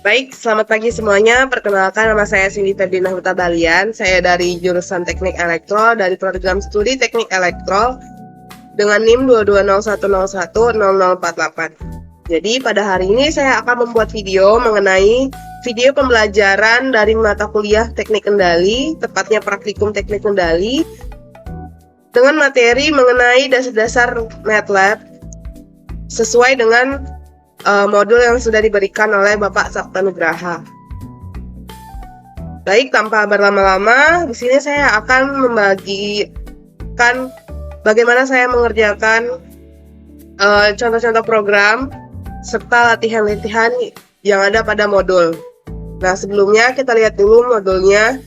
Baik, selamat pagi semuanya. Perkenalkan, nama saya Cindy Ferdinand Huta Balian. Saya dari jurusan Teknik Elektro dari program studi Teknik Elektro dengan NIM 2201010048. Jadi pada hari ini saya akan membuat video mengenai video pembelajaran dari mata kuliah Teknik Kendali, tepatnya praktikum Teknik Kendali, dengan materi mengenai dasar-dasar MATLAB sesuai dengan modul yang sudah diberikan oleh Bapak Sabta Nugraha. Baik, tanpa berlama-lama, di sini saya akan membagikan bagaimana saya mengerjakan contoh-contoh program serta latihan-latihan yang ada pada modul. Nah, sebelumnya kita lihat dulu modulnya.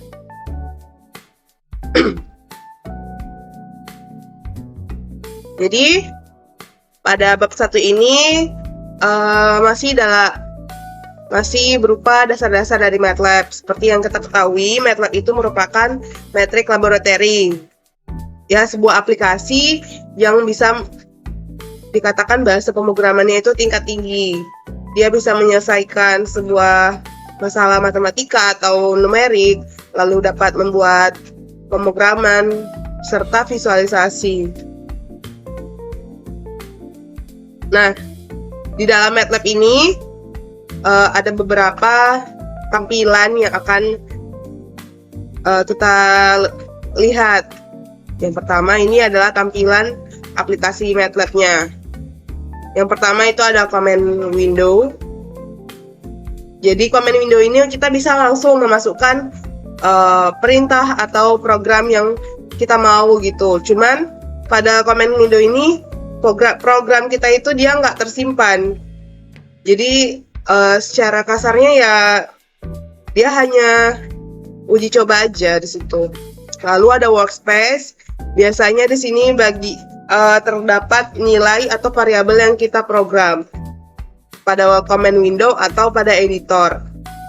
Jadi, pada bab 1 ini masih berupa dasar-dasar dari MATLAB. Seperti yang kita ketahui, MATLAB itu merupakan metrik laboratori. Ya, sebuah aplikasi yang bisa dikatakan bahasa pemrogramannya itu tingkat tinggi. Dia bisa menyelesaikan sebuah masalah matematika atau numerik, lalu dapat membuat pemrograman serta visualisasi. Nah, di dalam MATLAB ini ada beberapa tampilan yang akan kita lihat. Yang pertama ini adalah tampilan aplikasi MATLAB-nya. Yang pertama itu ada command window. Jadi command window ini kita bisa langsung memasukkan perintah atau program yang kita mau gitu. Cuman pada command window ini program kita itu dia nggak tersimpan. Jadi secara kasarnya ya dia hanya uji coba aja di situ. Lalu ada workspace. Biasanya di sini terdapat nilai atau variabel yang kita program pada command window atau pada editor.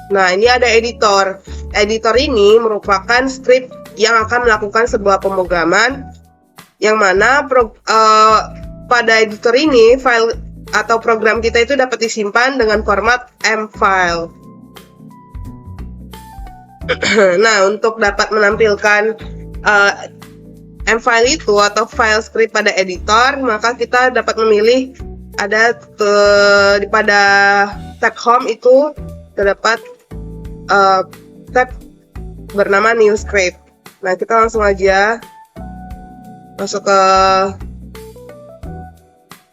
Nah, ini ada editor. Editor ini merupakan script yang akan melakukan sebuah pemrograman yang mana pada editor ini file atau program kita itu dapat disimpan dengan format M-file. Nah, untuk dapat menampilkan M-file itu atau file script pada editor, maka kita dapat memilih ada pada tab home itu terdapat tab bernama new script. Nah, kita langsung aja masuk ke.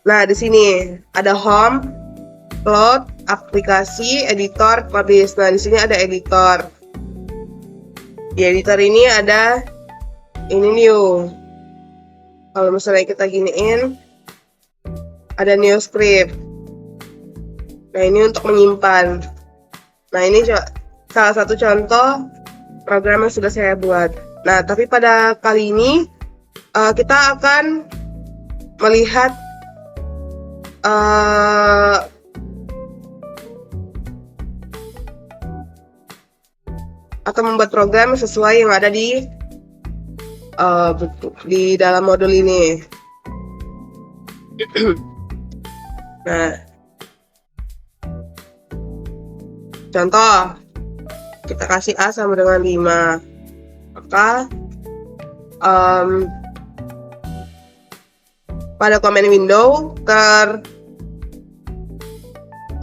Nah, di sini ada home, load, aplikasi, editor, publish. Nah, di sini ada editor. Di editor ini ada ini new. Kalau misalnya kita giniin, ada new script. Nah, ini untuk menyimpan. Nah, ini salah satu contoh program yang sudah saya buat. Nah, tapi pada kali ini kita akan melihat atau membuat program sesuai yang ada di dalam modul ini. Nah, contoh kita kasih A sama dengan 5, maka pada command window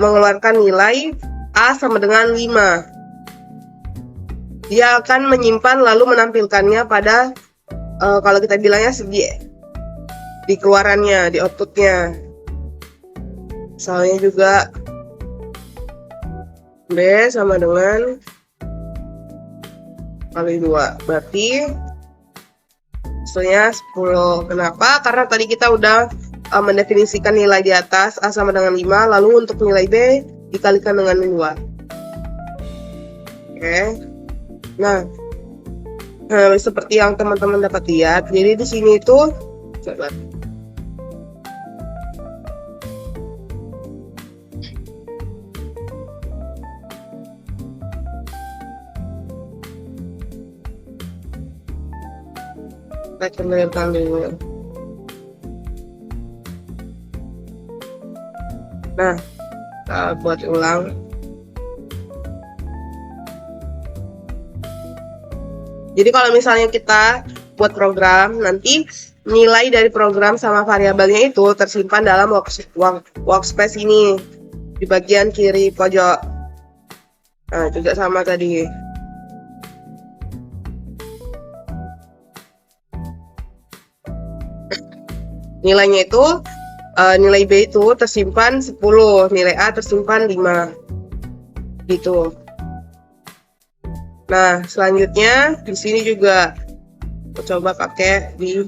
mengeluarkan nilai A sama dengan 5. Dia akan menyimpan lalu menampilkannya pada kalau kita bilangnya di keluarannya, di outputnya. Misalnya juga B sama dengan kali 2. Berarti hasilnya 10. Kenapa? Karena tadi kita udah mendefinisikan nilai di atas A sama dengan 5, lalu untuk nilai B dikalikan dengan 2. Oke. Nah, seperti yang teman-teman dapat lihat, jadi di sini itu coba. Kita kembalikan dulu. Nah, kita buat ulang. Jadi kalau misalnya kita buat program, nanti nilai dari program sama variabelnya itu tersimpan dalam workspace ini di bagian kiri pojok. Nah, juga sama tadi. Nilainya itu nilai B itu tersimpan 10, nilai A tersimpan 5. Gitu. Nah, selanjutnya di sini juga aku coba pakai di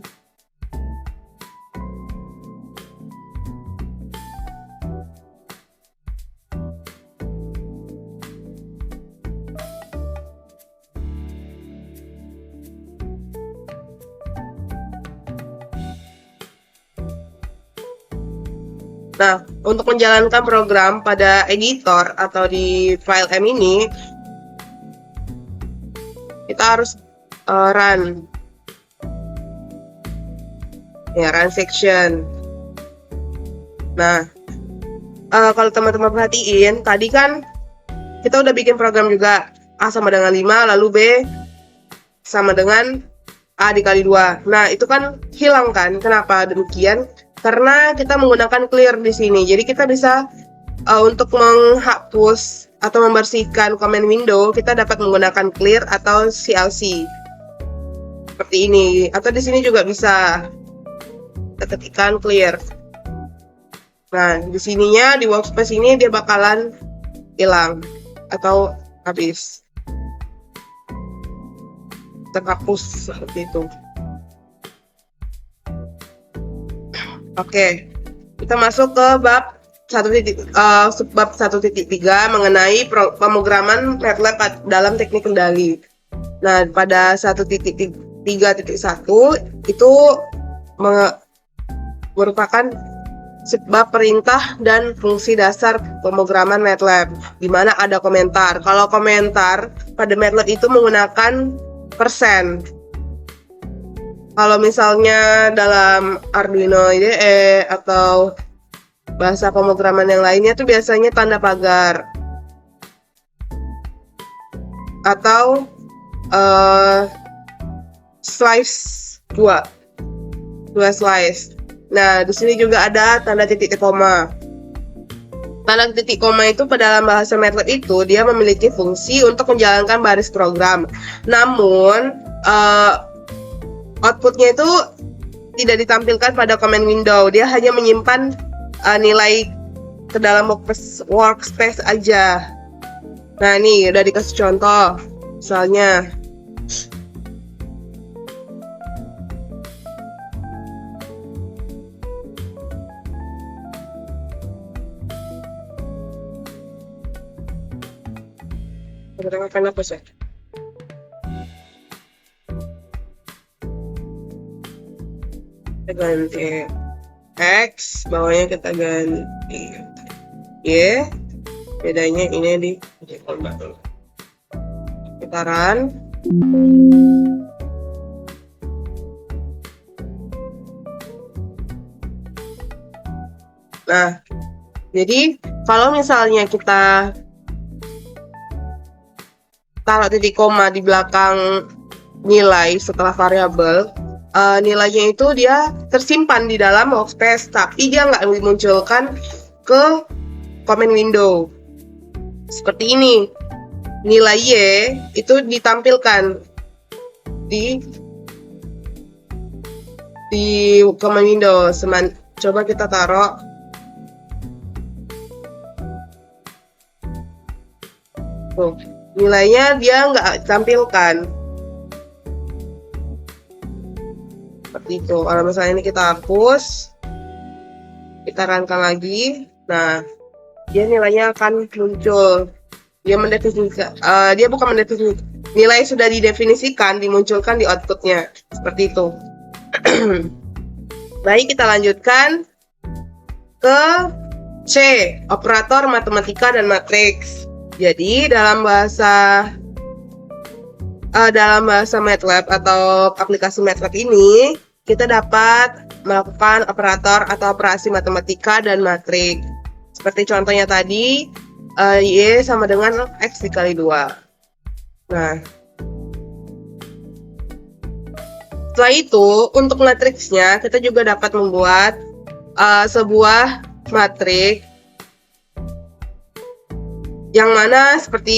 Nah, untuk menjalankan program pada editor atau di file M ini, kita harus run. Ya, run section. Nah, kalau teman-teman perhatiin, tadi kan kita udah bikin program juga. A sama dengan 5, lalu B sama dengan A dikali 2. Nah, itu kan hilang kan? Kenapa demikian? Karena kita menggunakan clear di sini. Jadi kita bisa untuk menghapus atau membersihkan command window, kita dapat menggunakan clear atau CLC. Seperti ini. Atau di sini juga bisa. Kita ketikkan clear. Nah, di sininya di workspace ini dia bakalan hilang atau habis. Terhapus seperti itu. Oke, kita masuk ke bab 1.3 mengenai pemrograman MATLAB dalam teknik kendali. Nah, pada 1.3.1 itu merupakan sebab perintah dan fungsi dasar pemrograman MATLAB, di mana ada komentar. Kalau komentar pada MATLAB itu menggunakan persen. Kalau misalnya dalam Arduino IDE atau bahasa pemrograman yang lainnya tuh biasanya tanda pagar atau slice 2 slice. Nah, di sini juga ada tanda titik koma. Tanda titik koma itu pada dalam bahasa MATLAB itu dia memiliki fungsi untuk menjalankan baris program. Namun outputnya itu tidak ditampilkan pada command window. Dia hanya menyimpan nilai ke dalam workspace aja. Nah, ini udah dikasih contoh. Misalnya apa sih? Kita ganti X, bawahnya kita ganti Y, bedanya ini di kita run. Nah, jadi kalau misalnya kita taruh titik koma di belakang nilai setelah variabel, nilainya itu dia tersimpan di dalam workspace, tapi dia nggak dimunculkan ke command window. Seperti ini, nilai Y itu ditampilkan di command window. Coba kita taruh. Tuh, nilainya dia nggak tampilkan. Seperti itu. Kalau misalnya ini kita hapus, kita runkan lagi. Nah, dia nilainya akan muncul. Dia mendefinisikan, dia bukan mendefinisikan, nilai sudah didefinisikan dimunculkan di outputnya. Seperti itu. Baik, kita lanjutkan ke C, operator matematika dan matriks. Jadi dalam bahasa MATLAB atau aplikasi MATLAB ini, kita dapat melakukan operator atau operasi matematika dan matriks. Seperti contohnya tadi, Y sama dengan X dikali 2. Nah, Setelah itu, untuk matriksnya kita juga dapat membuat sebuah matriks yang mana seperti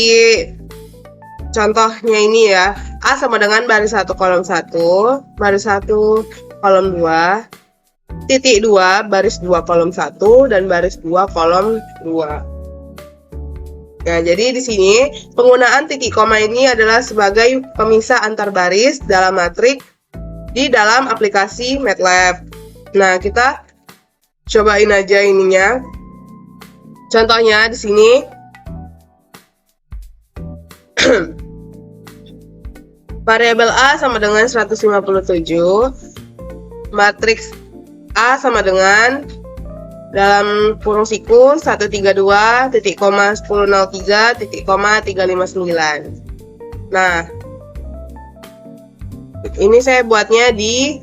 contohnya ini ya, A sama dengan baris 1 kolom 1, baris 1 kolom 2, titik 2 baris 2 kolom 1, dan baris 2 kolom 2. Nah, jadi di sini penggunaan titik koma ini adalah sebagai pemisah antar baris dalam matriks di dalam aplikasi MATLAB. Nah, kita cobain aja ininya. Contohnya di sini variabel A sama dengan 157, matriks A sama dengan dalam kurung siku 132, titik koma 1003, titik koma 359. Nah, ini saya buatnya di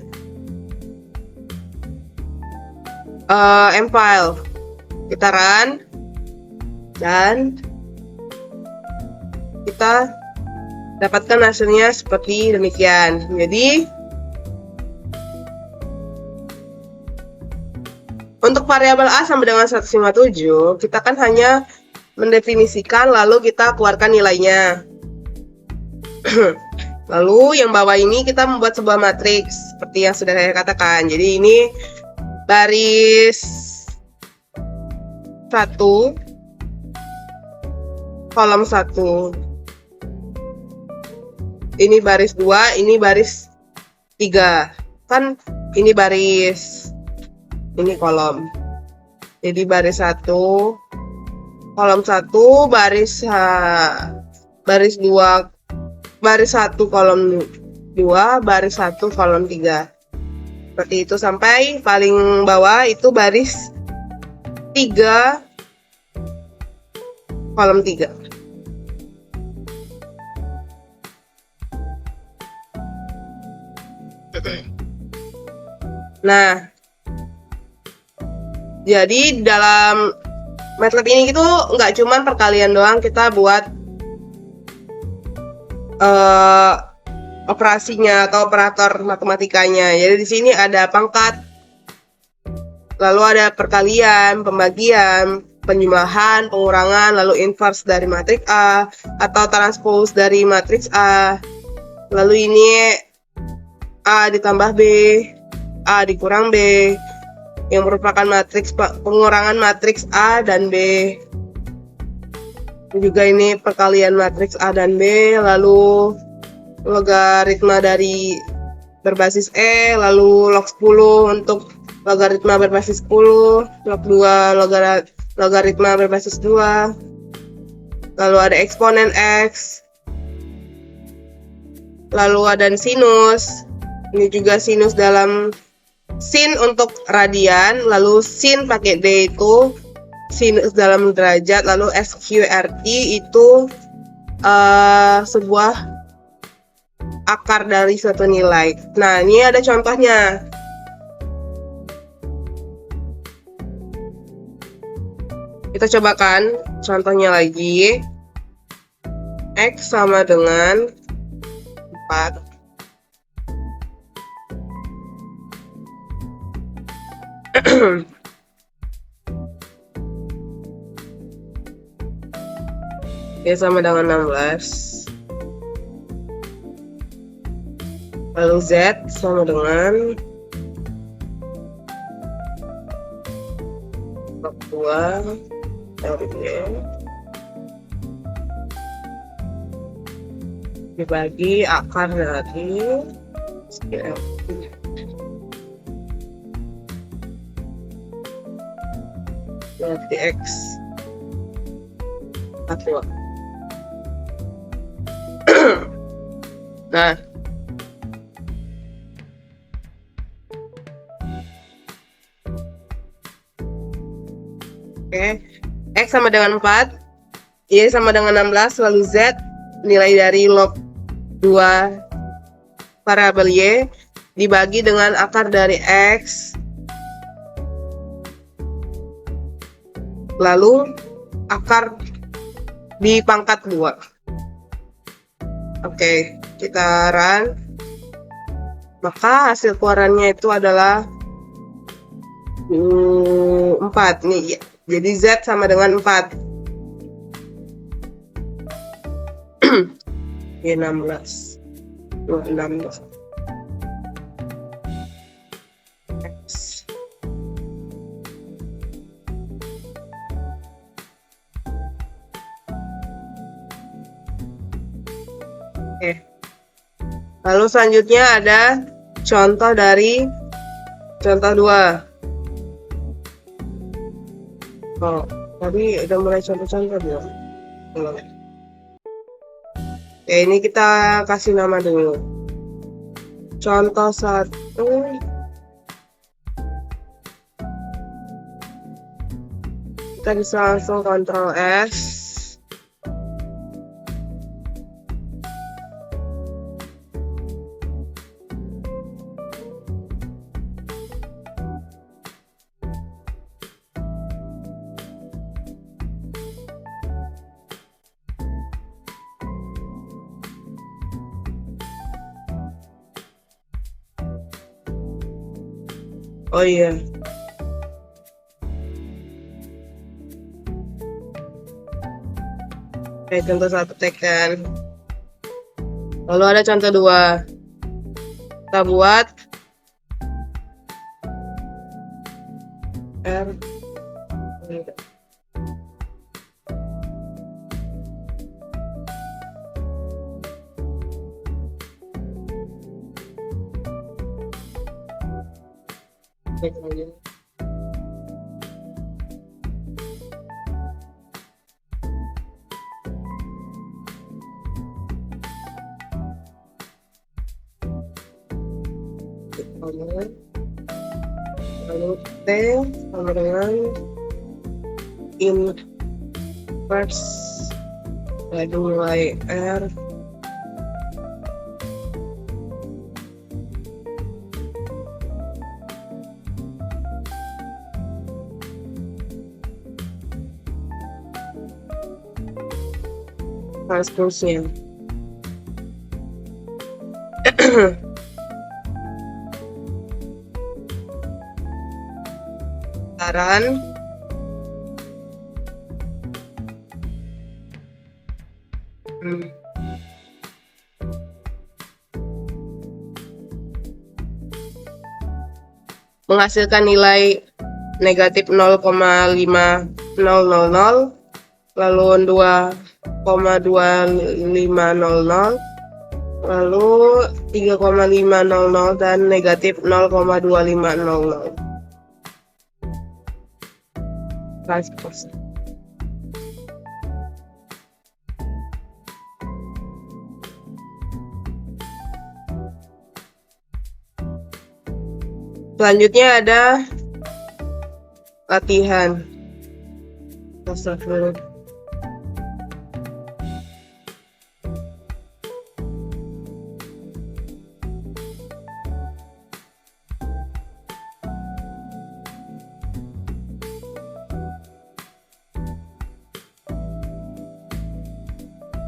M-file. Kita run dan kita dapatkan hasilnya seperti demikian. Jadi untuk variabel A sama dengan 157, kita kan hanya mendefinisikan lalu kita keluarkan nilainya. Lalu yang bawah ini kita membuat sebuah matriks seperti yang sudah saya katakan. Jadi ini baris 1 kolom 1. Ini baris 2, ini baris 3. Kan ini baris, ini kolom. Jadi baris 1 kolom 1, baris 2, baris 1 kolom 2, baris 1 kolom 3. Seperti itu sampai paling bawah itu baris 3 kolom 3. Nah, jadi dalam MATLAB ini itu nggak cuma perkalian doang kita buat operasinya atau operator matematikanya. Jadi di sini ada pangkat, lalu ada perkalian, pembagian, penjumlahan, pengurangan, lalu inverse dari matriks A atau transpose dari matriks A. Lalu ini A ditambah B, A dikurang B, yang merupakan matriks pengurangan matriks A dan B. Juga ini perkalian matriks A dan B, lalu logaritma dari berbasis E, lalu log 10 untuk logaritma berbasis 10, log 2 logaritma berbasis 2, lalu ada eksponen X, lalu ada sinus. Ini juga sinus dalam sin untuk radian, lalu sin pakai D itu sinus dalam derajat, lalu SQRT itu sebuah akar dari suatu nilai. Nah, ini ada contohnya. Kita cobakan contohnya lagi. X sama dengan 4. Y sama dengan 16. Lalu Z sama dengan 2 dibagi akar dari berarti X 42. Nah, oke, X sama dengan 4, Y sama dengan 16, lalu Z nilai dari log 2 variabel Y dibagi dengan akar dari X, lalu akar di pangkat 2. Oke, kita run. Maka hasil keluarannya itu adalah 4 nih. Jadi Z sama dengan 4. Ya 16. 16. X. Oke. Lalu selanjutnya ada contoh dari contoh 2. Oh, tadi udah mulai contoh-contoh belum? Belum. Oke, ini kita kasih nama dulu. Contoh 1. Kita bisa langsung Ctrl S. Oh iya. Oke, contoh 1 tekan. Lalu ada contoh 2. Kita buat R. Lalu T sama dengan inverse, lalu mulai R. Transposnya. Saran menghasilkan nilai negatif 0,5000, lalu 2,2500, lalu 3,500 dan negatif 0,2500. Transpose. Selanjutnya ada latihan.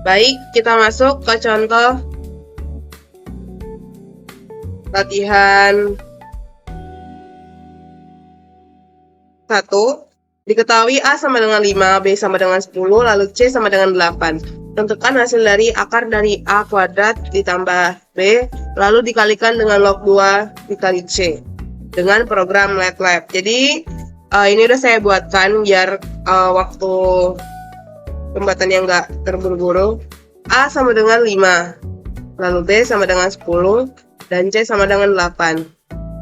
Baik, kita masuk ke contoh latihan 1. Diketahui A sama dengan 5, B sama dengan 10, lalu C sama dengan 8. Tentukan hasil dari akar dari A kuadrat ditambah B, lalu dikalikan dengan log 2 dikali C dengan program MATLAB. Jadi ini udah saya buatkan biar waktu pembuatannya nggak terburu-buru. A sama dengan 5, lalu B sama dengan 10, dan C sama dengan 8.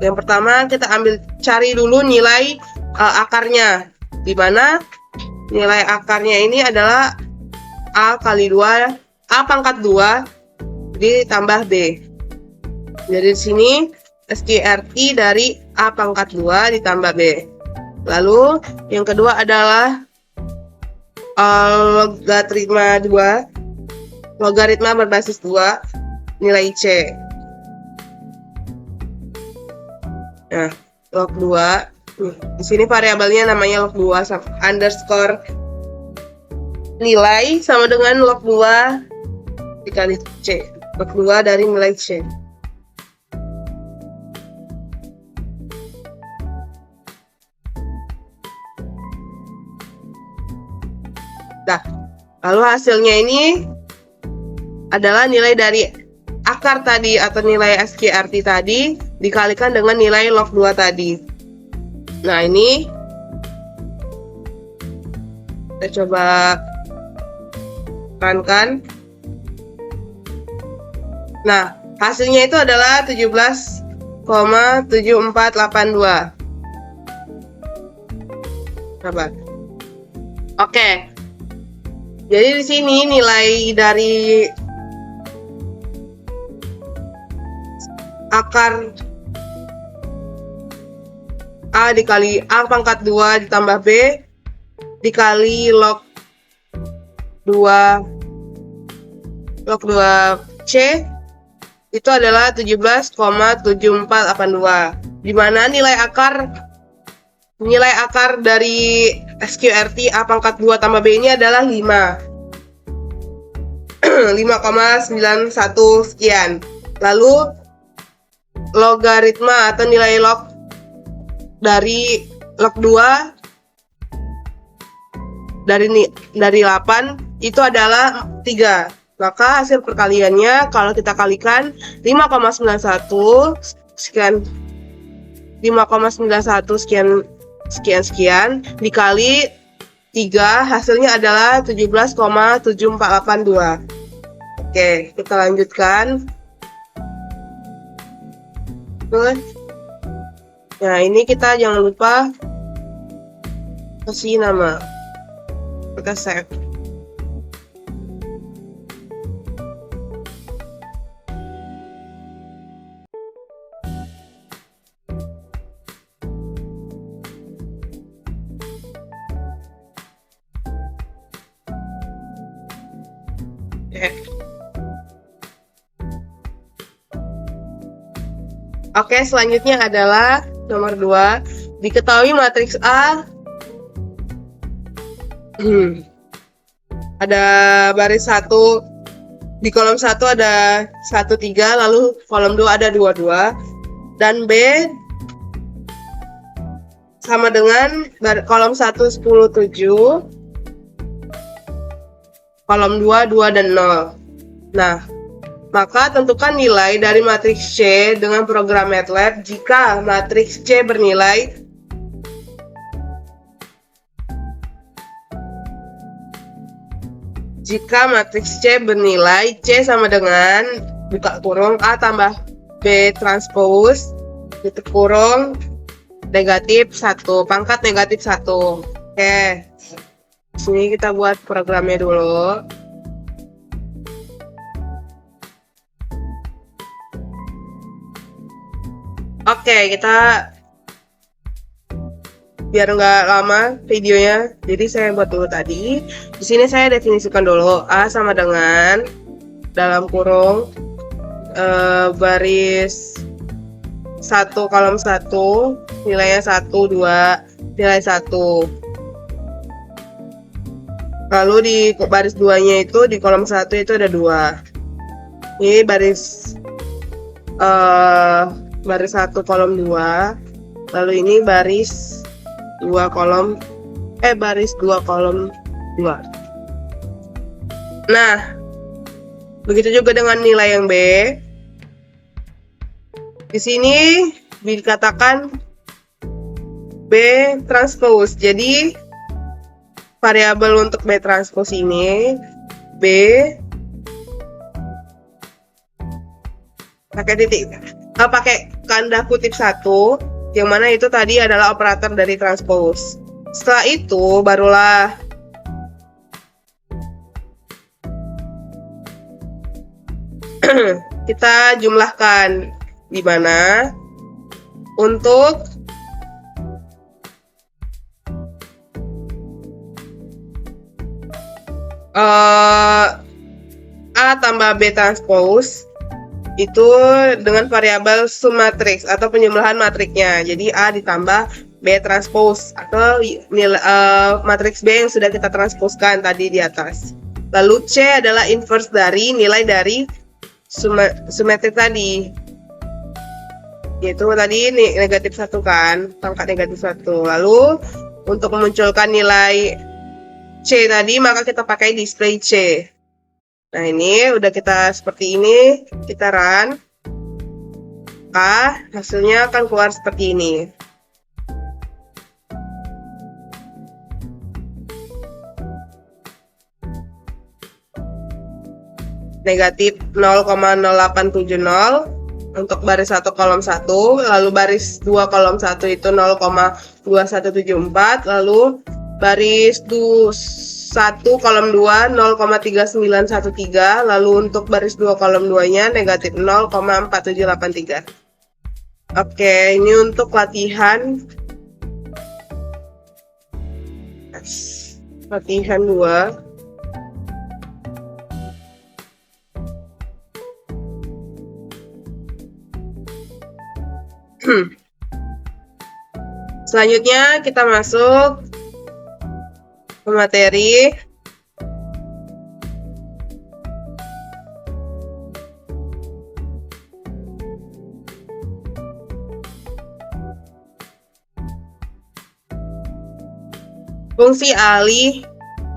Yang pertama kita cari dulu nilai akarnya, di mana nilai akarnya ini adalah A kali 2, A pangkat 2 ditambah B. Jadi di sini SQRT dari A pangkat 2 ditambah B. Lalu yang kedua adalah logaritma berbasis 2 nilai C. Nah, log 2 di sini variabelnya namanya log 2 underscore nilai sama dengan log 2 dikali C. Log 2 dari nilai C. Nah, lalu hasilnya ini adalah nilai dari akar tadi atau nilai SQRT tadi dikalikan dengan nilai log 2 tadi. Nah, ini kita coba tekankan. Nah, hasilnya itu adalah 17,7482. Sabar. Oke. Jadi di sini nilai dari akar A dikali A pangkat 2 ditambah B dikali log 2 C itu adalah 17,7482, di mana nilai akar dari SQRT A pangkat 2 tambah B ini adalah 5,91 sekian. Lalu logaritma atau nilai log dari log 2 dari 8 itu adalah 3. Maka hasil perkaliannya kalau kita kalikan 5,91 sekian 5,91 sekian dikali 3, hasilnya adalah 17,7482. Oke, kita lanjutkan. Nah, ini kita jangan lupa kasih nama. Kita save. Oke, selanjutnya adalah nomor 2. Diketahui matriks A ada baris 1, di kolom 1 ada 1, 3, lalu kolom 2 ada 2, 2, dan B sama dengan kolom 1, 10, 7, kolom 2, 2, dan 0. Nah, maka tentukan nilai dari matriks C dengan program MATLAB jika matriks C bernilai C sama dengan buka kurung A tambah B transpose tutup kurung negatif 1 pangkat negatif 1. Oke, sini kita buat programnya dulu. Oke, kita biar nggak lama videonya, jadi saya buat dulu tadi. Di sini saya definisikan dulu A sama dengan dalam kurung baris 1 kolom 1 nilainya 1, 2, nilai 1. Lalu di baris 2-nya itu di kolom 1 itu ada 2. Ini baris 1 kolom 2, lalu ini baris 2 kolom 2. Nah, begitu juga dengan nilai yang B. Di sini dikatakan B transpose. Jadi variabel untuk B transpose ini B pakai titik, pakai tanda kutip 1, yang mana itu tadi adalah operator dari transpose. Setelah itu barulah kita jumlahkan, di mana untuk A tambah B transpose itu dengan variabel sum matriks atau penjumlahan matriknya. Jadi A ditambah B transpose atau nilai matriks B yang sudah kita transposkan tadi di atas. Lalu C adalah inverse dari nilai dari summetrik tadi, yaitu tadi negatif 1 kan, pangkat negatif 1. Lalu untuk memunculkan nilai C tadi, maka kita pakai display C. Nah, ini udah kita seperti ini, kita run. Maka hasilnya akan keluar seperti ini. Negatif 0,0870 untuk baris 1 kolom 1, lalu baris 2 kolom 1 itu 0,2174, lalu baris 1 kolom 2 0,3913, lalu untuk baris 2 kolom 2-nya negatif 0,4783. Oke, ini untuk latihan 2. Selanjutnya kita masuk ke materi. Fungsi alih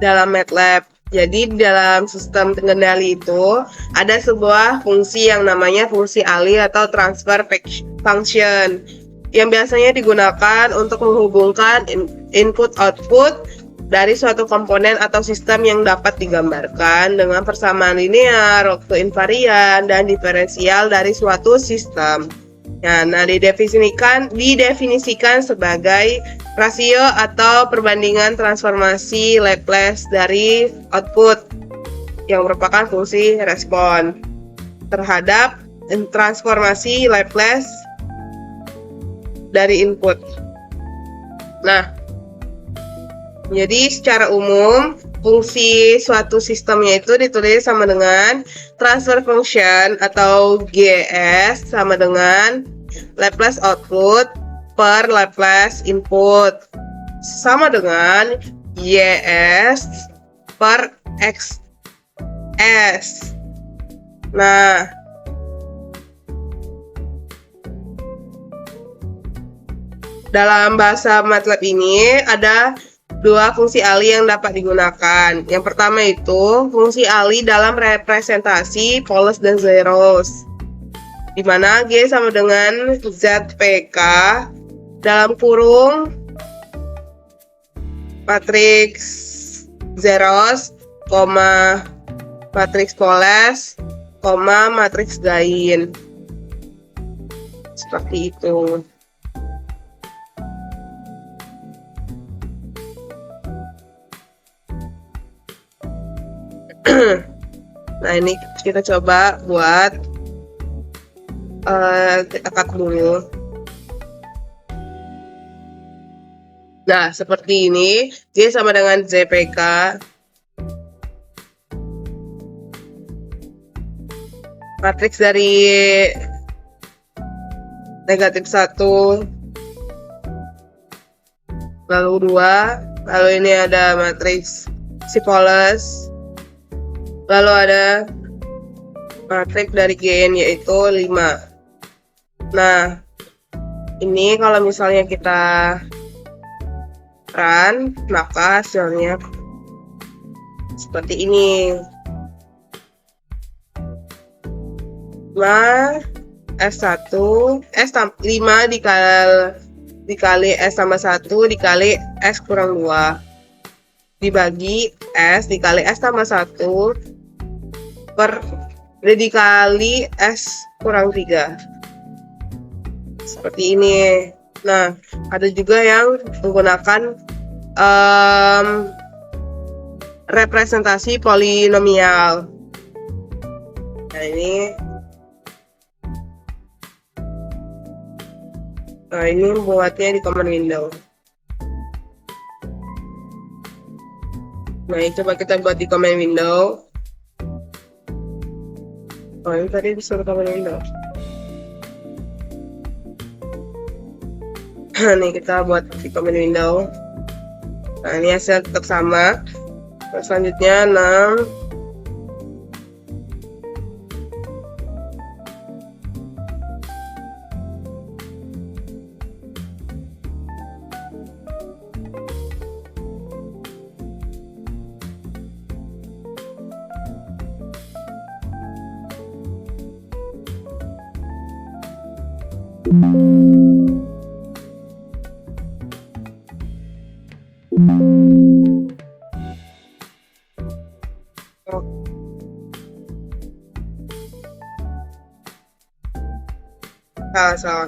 dalam MATLAB. Jadi di dalam sistem kendali itu ada sebuah fungsi yang namanya fungsi alih atau transfer function yang biasanya digunakan untuk menghubungkan input-output dari suatu komponen atau sistem yang dapat digambarkan dengan persamaan linear, waktu invarian, dan diferensial dari suatu sistem. Nah, didefinisikan sebagai rasio atau perbandingan transformasi Laplace dari output yang merupakan fungsi respon terhadap transformasi Laplace dari input. Nah, jadi secara umum fungsi suatu sistemnya itu ditulis sama dengan transfer function atau GS sama dengan Laplace output per Laplace input sama dengan YS per XS. Nah, dalam bahasa MATLAB ini ada dua fungsi alih yang dapat digunakan. Yang pertama itu fungsi alih dalam representasi poles dan zeros, di mana G sama dengan ZPK dalam kurung matriks zeros, matriks poles, matriks gain. Seperti itu. Nah, ini kita coba buat kita cut dulu. Nah, seperti ini. G sama dengan ZPK. Matriks dari negatif 1, lalu 2, lalu ini ada matriks Sipoles, lalu ada matriks dari gain yaitu 5. Nah, ini kalau misalnya kita run, maka hasilnya seperti ini. 5 S1 5 dikali S tambah 1 dikali S kurang 2 dibagi S dikali S tambah 1 dikali S kurang 3. Seperti ini. Nah, ada juga yang menggunakan representasi polinomial. Nah, ini buatnya di command window. Nah, coba kita buat di command window. Oh, ini tadi disuruh command window. Nih, kita buat di command window. Nah, ini hasil tetap sama. Terus selanjutnya 6. Salah.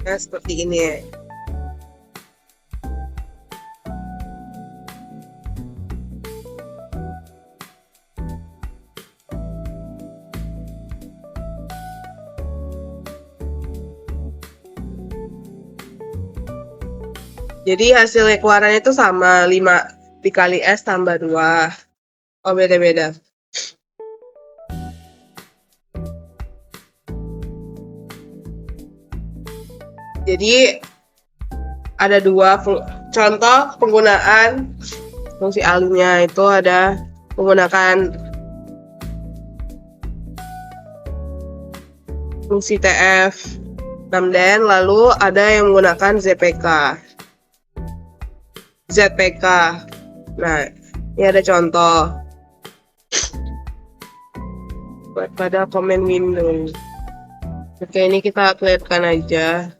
Nah, seperti ini ya. Jadi hasil keluarannya itu sama, 5 dikali S tambah 2. Oh, beda-beda. Jadi ada 2 contoh penggunaan fungsi alinya, itu ada menggunakan fungsi TF 6den, lalu ada yang menggunakan ZPK. Nah, ini ada contoh pada comment window. Oke, ini kita clearkan aja.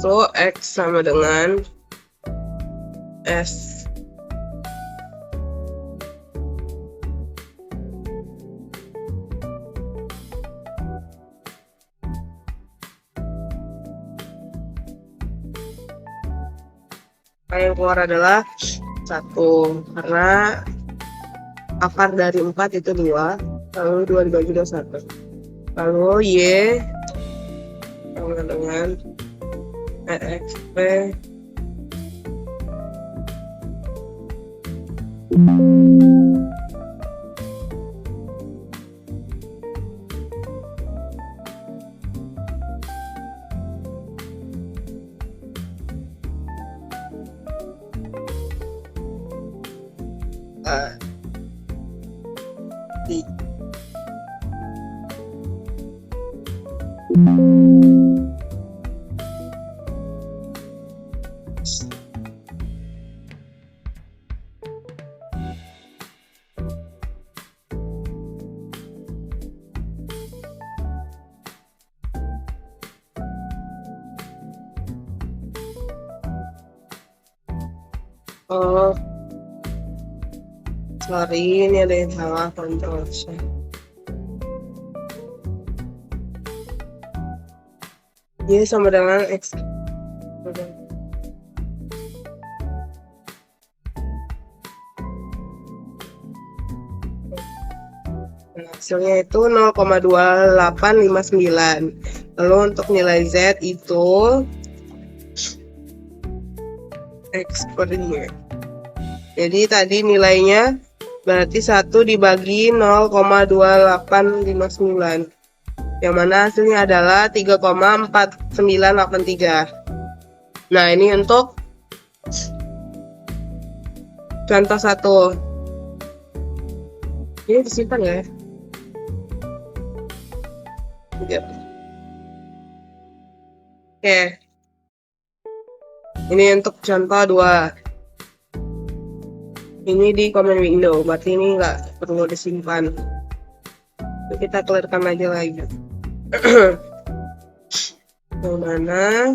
So, X sama dengan S. Yang keluar adalah 1, karena akar dari 4 itu 2, lalu 2 dibagi 1. Lalu Y sama dengan EXP di Oh, sorry, ini ada yang salah, Ctrl C. Y sama dengan X. Hasilnya itu 0,2859. Lalu untuk nilai Z itu X per Y. Jadi tadi nilainya berarti 1 dibagi 0,2859. Yang mana hasilnya adalah 3,4983. Nah, ini untuk contoh 1. Ini disimpan ya? Oke. Ini untuk contoh 2. Ini di comment window, berarti ini nggak perlu disimpan. Kita clearkan aja lagi. Yang mana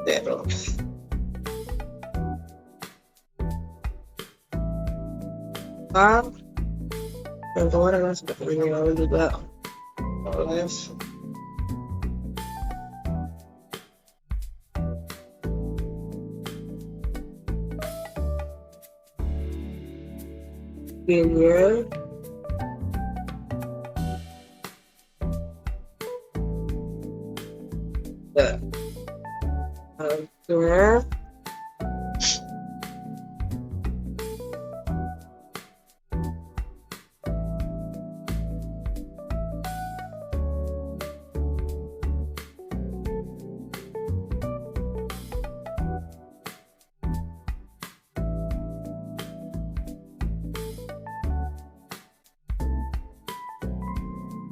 zero. Yang keluar adalah seperti ini, lalu juga oles. G-nya. Harusnya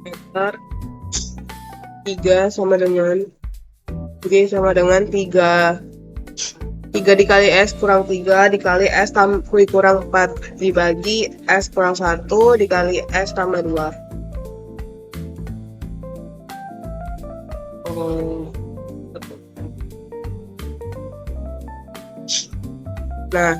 meter 3 sama dengan G sama dengan 3 dikali S kurang 3 dikali S kurang 4 dibagi S kurang 1 dikali S tambah 2. Nah,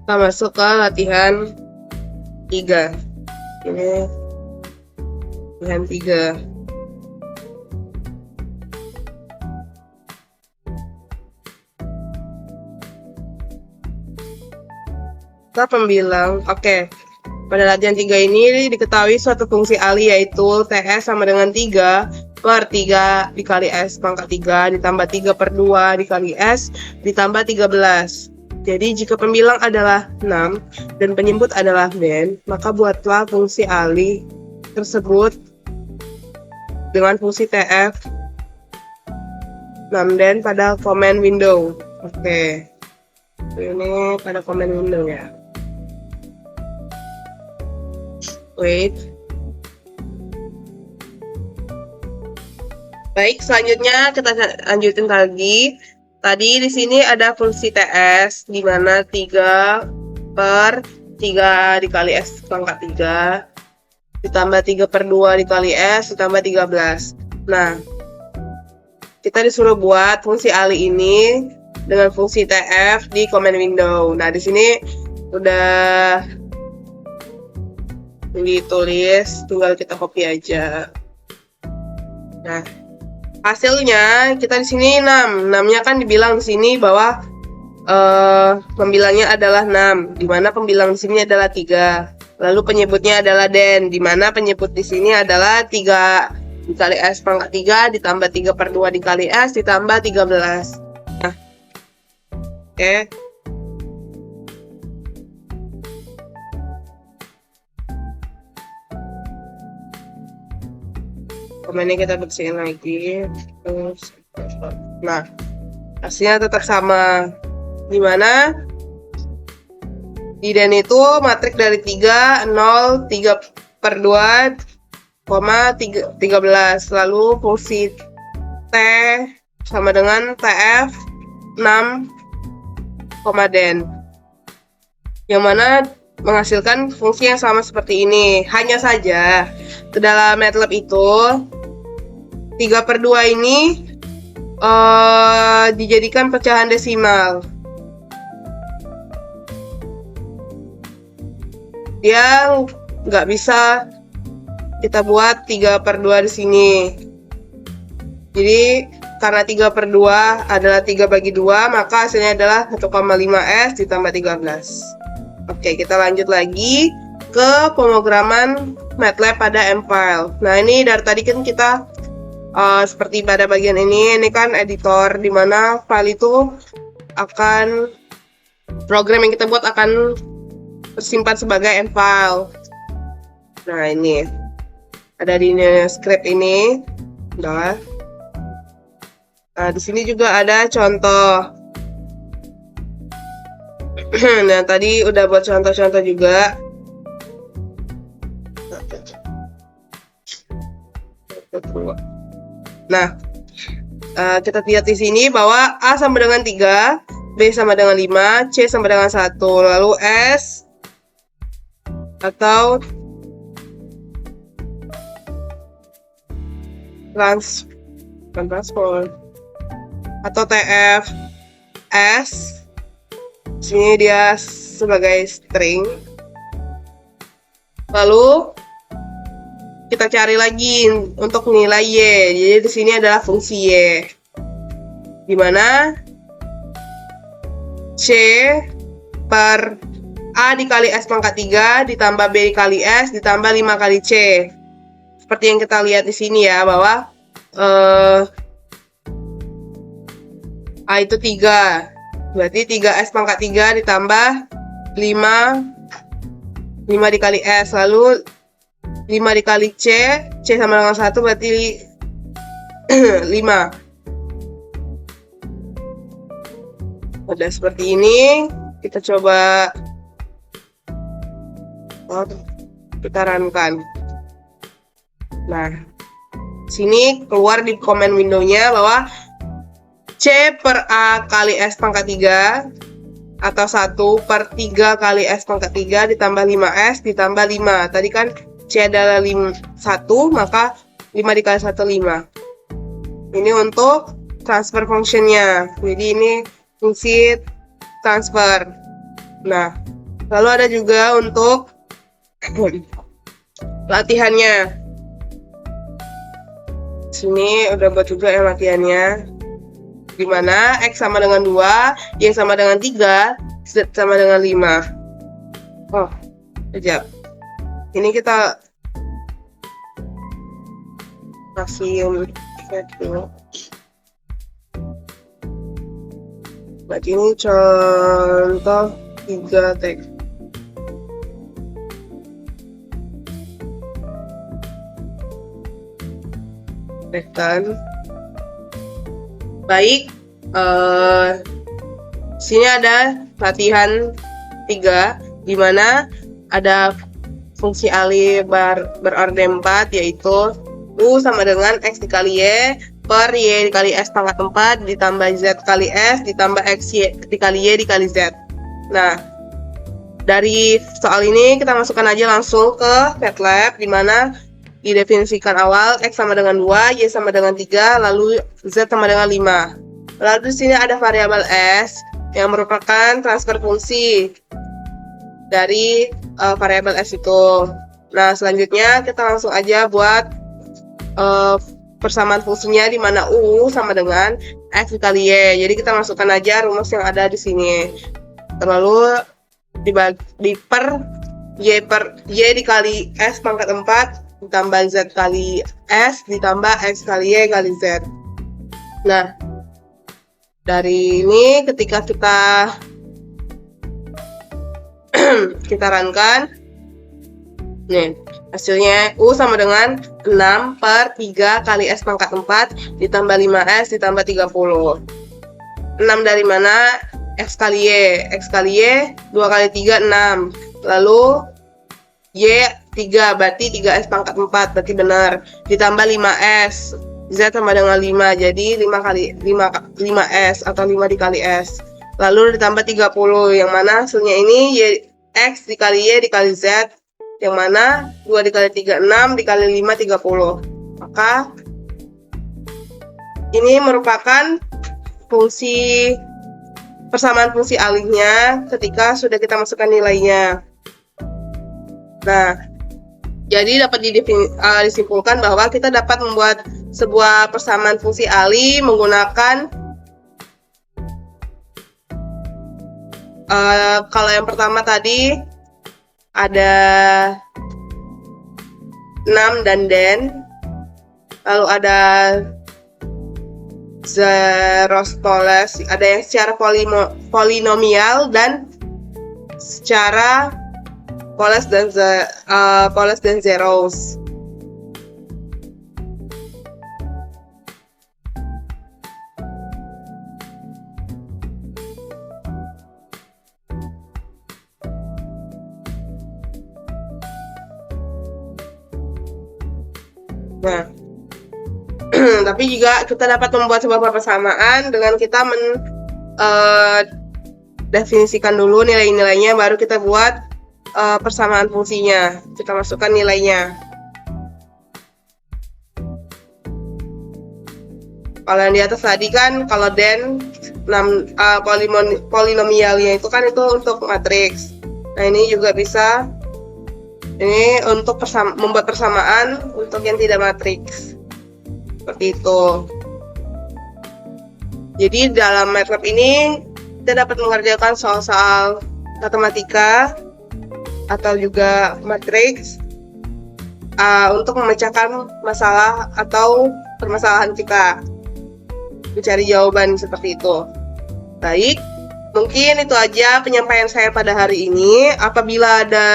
kita masuk ke latihan 3. Ini latihan 3. Kita pembilang. Oke. Pada latihan 3 ini diketahui suatu fungsi Ali yaitu TS sama dengan 3 per 3 dikali S pangkat 3 ditambah 3 per 2 dikali S ditambah 13. Jadi jika pembilang adalah 6 dan penyebut adalah den, maka buatlah fungsi Ali tersebut dengan fungsi TF 6 den pada command window. Oke. Ini pada command window ya. Wait. Baik, selanjutnya kita lanjutin lagi. Tadi di sini ada fungsi TS di mana 3 per 3 dikali S pangkat 3 ditambah 3 per 2 dikali S ditambah 13. Nah, kita disuruh buat fungsi Ali ini dengan fungsi TF di command window. Nah, di sini udah ditulis, tinggal kita copy aja. Nah, hasilnya kita di sini 6. 6-nya kan dibilang di sini bahwa pembilangnya adalah 6, di mana pembilang di sini adalah 3. Lalu penyebutnya adalah den, di mana penyebut di sini adalah 3 dikali S pangkat 3 ditambah 3 per 2 dikali S ditambah 13. Nah, oke. Komennya kita bersihin lagi. Terus, nah, hasilnya tetap sama. Dimana di den itu matrik dari 3, 0, 3 per 2, 13. Lalu fungsi T sama dengan TF 6, den. Yang mana menghasilkan fungsi yang sama seperti ini. Hanya saja, ke dalam MATLAB itu 3 per 2 ini dijadikan pecahan desimal. Dia nggak bisa kita buat 3 per 2 di sini. Jadi karena 3 per 2 adalah 3 bagi 2, maka hasilnya adalah 1,5 S ditambah 13. Oke, kita lanjut lagi ke pemrograman MATLAB pada M-File. Nah, ini dari tadi kan kita seperti pada bagian ini kan editor, dimana file itu akan, program yang kita buat akan tersimpan sebagai M-File. Nah, ini ada di script ini. Nah, di sini juga ada contoh. Nah, tadi udah buat contoh-contoh juga. Nah, kita lihat di sini bahwa A sama dengan 3, B sama dengan 5, C sama dengan 1. Lalu S atau transform atau TF S, sini dia sebagai string. Lalu kita cari lagi untuk nilai Y. Jadi di sini adalah fungsi Y, di mana C per A dikali S pangkat 3 ditambah B dikali S ditambah 5 kali C. Seperti yang kita lihat di sini ya, bahwa A itu 3. Berarti 3S pangkat 3 ditambah 5 dikali S. Lalu 5 dikali C sama dengan 1 berarti 5. Udah seperti ini, kita coba kita runkan. Nah, sini keluar di comment window-nya bahwa C per A kali S pangkat 3 atau 1 per 3 kali S pangkat 3 ditambah 5S ditambah 5. Tadi kan C adalah 1, maka 5 dikali 1, 5. Ini untuk transfer function-nya. Jadi ini fungsi transfer. Nah, lalu ada juga untuk latihannya. Sini udah buat juga ya latihannya, dimana X sama dengan 2, Y sama dengan 3, Z sama dengan 5. Oh, sekejap. Ini kita kasih dulu. Nah, ini contoh 3 teks. Baik, sini ada latihan 3, di mana ada fungsi alih berorden 4, yaitu U sama dengan X dikali Y per Y dikali S pangkat 4 ditambah Z kali S ditambah X Y dikali Y dikali Z. Nah, dari soal ini kita masukkan aja langsung ke MATLAB, di mana didefinisikan awal X sama dengan 2, Y sama dengan 3, lalu Z sama dengan 5. Lalu di sini ada variabel S yang merupakan transfer fungsi dari variabel S itu. Nah, selanjutnya kita langsung aja buat persamaan fungsinya, di mana U sama dengan X dikali Y. Jadi kita masukkan aja rumus yang ada di sini. Lalu dibagi per Y dikali S pangkat 4 ditambah Z kali S ditambah X kali Y kali Z. Nah, dari ini ketika kita runkan, nih hasilnya U sama dengan 6 per 3 kali S pangkat 4 ditambah 5S ditambah 30. 6 dari mana? X kali Y. X kali Y 2 kali 3, 6. Lalu Y 3, berarti 3S pangkat 4, berarti benar. Ditambah 5S, Z sama dengan 5, jadi 5S atau 5 dikali S. Lalu ditambah 30, yang mana hasilnya ini X dikali Y dikali Z, yang mana 2 dikali 3, 6, dikali 5, 30. Maka ini merupakan fungsi persamaan fungsi alihnya ketika sudah kita masukkan nilainya. Nah, jadi dapat disimpulkan bahwa kita dapat membuat sebuah persamaan fungsi alih menggunakan kalau yang pertama tadi ada 6 dan den, lalu ada zeros poles, ada yang secara polinomial dan secara poles dan zeros. Nah, Tapi juga kita dapat membuat sebuah persamaan dengan kita definisikan dulu nilai-nilainya, baru kita buat persamaan fungsinya. Kita masukkan nilainya. Kalau yang di atas tadi kan, kalau den polinomialnya itu kan itu untuk matriks. Nah ini juga bisa, ini untuk membuat persamaan untuk yang tidak matriks, seperti itu. Jadi dalam MATLAB ini kita dapat mengerjakan soal-soal matematika atau juga matriks untuk memecahkan masalah atau permasalahan kita, mencari jawaban seperti itu. Baik, mungkin itu aja penyampaian saya pada hari ini. Apabila ada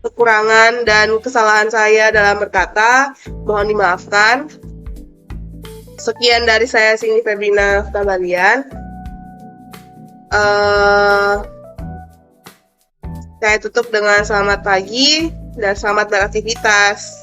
kekurangan dan kesalahan saya dalam berkata, mohon dimaafkan. Sekian dari saya, Cindy Febrina Tabalian. Saya tutup dengan selamat pagi dan selamat beraktivitas.